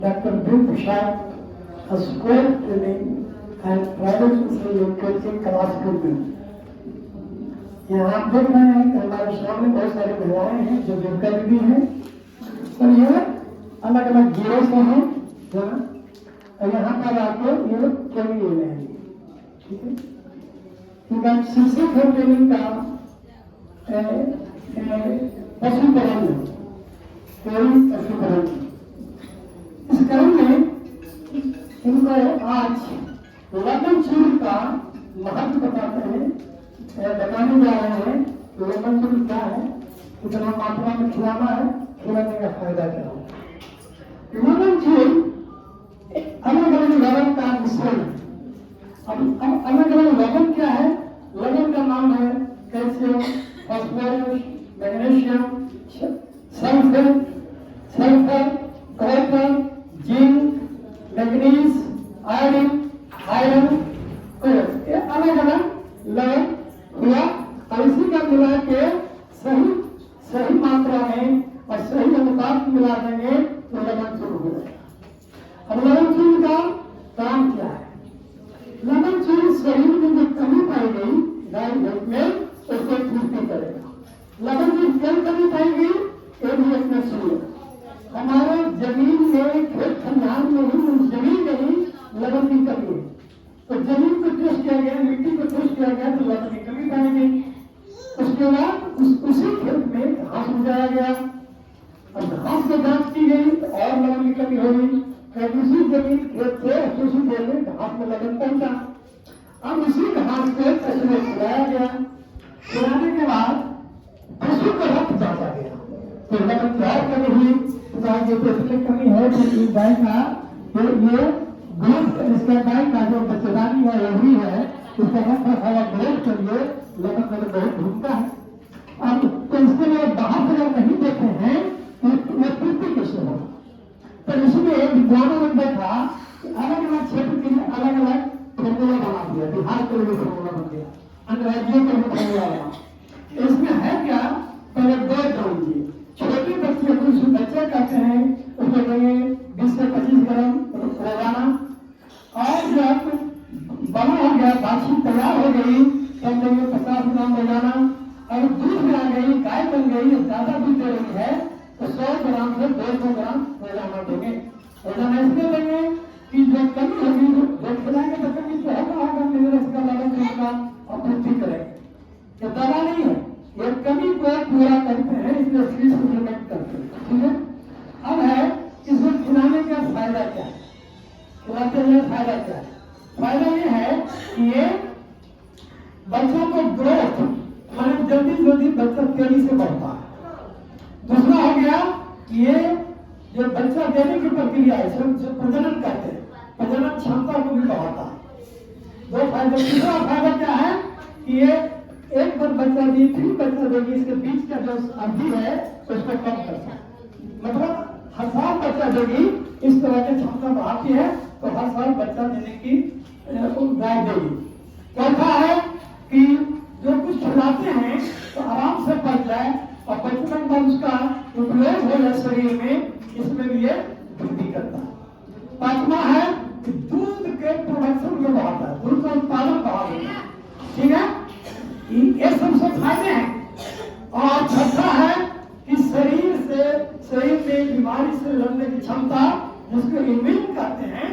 Dr. B. Prashad, a square training and private coaching classroom में यहाँ आप देख रहे हैं कि हमारे सामने बहुत सारी महिलाएं हैं जो योगा भी हैं और ये अलग अलग गिरोह से हैं और यहाँ पर आके ये ट्रेनिंग ले रहे हैं। ठीक है, क्योंकि शिक्षक है ट्रेनिंग का पशुपालन पशुपालन इस क्रम में इनको आज लवण चूर्ण का महत्व बताते हैं, बताने जा रहे हैं। लवण चूर्ण क्या है, कितना मात्रा में खिलाना है, खिलाने का फायदा क्या है। लवण चूर्ण अलग अलग लवण का मिश्रण है। अब अलग अलग लवण क्या है, लवण का नाम है calcium, phosphorus, magnesium, sulphur, copper, zinc, manganese, iron ये अलग अलग लवण हुआ और इसी का मिला के सही मात्रा में और सही अनुपात मिला देंगे तो लवण चूर्ण हो जाएगा। अब लवण चूर्ण का काम क्या है? लवण चूर्ण शरीर में जो कमी पाई गई गाय भैंस में उसको पूर्ति करेगा। लवण चूर्ण क्या कमी पाई गई ये भी अपना सुनिए। हमारे जमीन में खेत खलिहान में ही जमीन में ही लवण की कमी है, तो जमीन को टेस्ट किया गया, मिट्टी को टेस्ट किया गया तो लवण की कमी पाई गई। उसके बाद उसी खेत में घास उगाया गया और घास को जांच की गई तो और लवण की कमी हो गई। फिर उसी जमीन खेत से उसी खेत में घास में लवण पहुंचा। अब उसी घास को पशु में खिलाया गया। खिलाने के बाद पशु को रक्त जांचा गया तो लवण की और कमी हुई। कमी है कि गाय का ये ग्रोथ, इसका गाय का जो बच्चेदानी है वही है, इसका ग्रोथ के लिए लवण में बहुत भूमिका है। अब तो इसके लिए बाहर से अगर नहीं देखे हैं तो ये पूर्ति कैसे हो। तो इसमें विद्वानों ने देखा कि अलग अलग क्षेत्र के लिए अलग अलग फॉर्मूला बना दिया। बिहार के लिए फॉर्मूला बन गया, अन्य राज्यों के लिए फॉर्मूला बना। इसमें है क्या, पहले 2 जान दिए। छोटे बच्चे को बच्चे कहते हैं उसको देंगे 20 से 25 ग्राम रोजाना और जब बड़ा हो गया, बाछी तैयार हो गई तब देंगे 50 ग्राम रोजाना और दूध में आ गई, गाय बन गई, ज्यादा दूध दे रही है तो 100 ग्राम से 200 ग्राम रोजाना देंगे। रोजाना इसलिए देंगे कि जो कमी होगी जो खिलाएंगे तो कमी तो होगा मेरे इसका लवण का आपूर्ति करेंगे। ये दवा नहीं है, ये कमी को पूरा करते हैं, इसलिए फ्री सप्लीमेंट करते हैं। ठीक है, अब है इसमें खिलाने का फायदा क्या है, खिलाते हुए फायदा क्या है। फायदा ये है कि ये बच्चों को ग्रोथ माने जल्दी बच्चा तेजी से बढ़ता है। दूसरा हो गया कि ये जो बच्चा देने की प्रक्रिया है जो प्रजनन करते हैं, प्रजनन क्षमता को भी बढ़ाता है। 2 फायदा। तीसरा फायदा क्या है कि ये एक बार बच्चा दी फिर बच्चा देगी, इसके बीच का जो अवधि है उसको कम करता है। मतलब हर साल बच्चा देगी, इस तरह की क्षमता बढ़ाती है तो हर साल बच्चा देने की गाय देगी। चौथा है कि जो कुछ खिलाते हैं तो आराम से पच जाए और बचपन का उसका उपयोग हो जाए शरीर में, इसमें भी ये वृद्धि करता है। 5वां है कि दूध के प्रोडक्शन को बढ़ाता है, दूध का उत्पादन बढ़ा देता है। ठीक है, ये सबसे फायदे हैं। और 6वां है कि शरीर में बीमारी से लड़ने की क्षमता जिसको इम्यून कहते हैं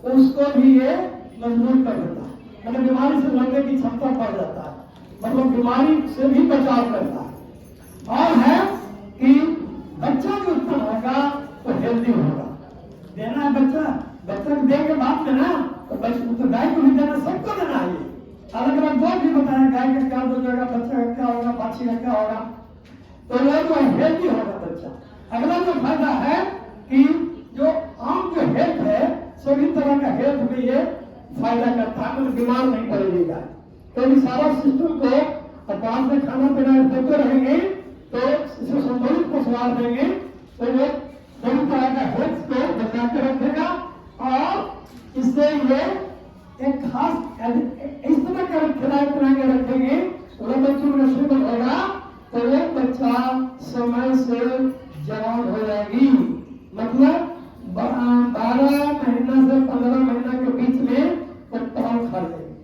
उसको भी ये मजबूत कर देता है, मतलब बीमारी से लड़ने की क्षमता बढ़ जाता है, मतलब बीमारी से भी बचाव करता है। और है कि बच्चा जो उत्पन्न होगा तो हेल्दी होगा। देना है बच्चा को देने के बाद में ना तो गाय को भी देना, सबको देना है। अलग अलग दो भी बताया गाय का क्या दूध होगा, बच्चा का क्या होगा, बाछी का क्या होगा, तो वो हेल्दी होगा बच्चा। अगला जो फायदा है कि जो आम जो हेल्थ है सभी तरह का हेल्थ में ये फायदा करता है, मतलब बीमार नहीं पड़ेगी गाय। तो सारा सिस्टम को पास में खाना पीना देते रहेंगे तो इसे संतुलित पोषण देंगे तो वो सभी तरह का हेल्थ को बचा के रखेगा और इससे ये एक खास इस तरह का खिलाएंगे रखेंगे लवण चूर्ण सेवन होगा तो वो बच्चा समय से जवान हो जाएगी। मतलब भर देंगे।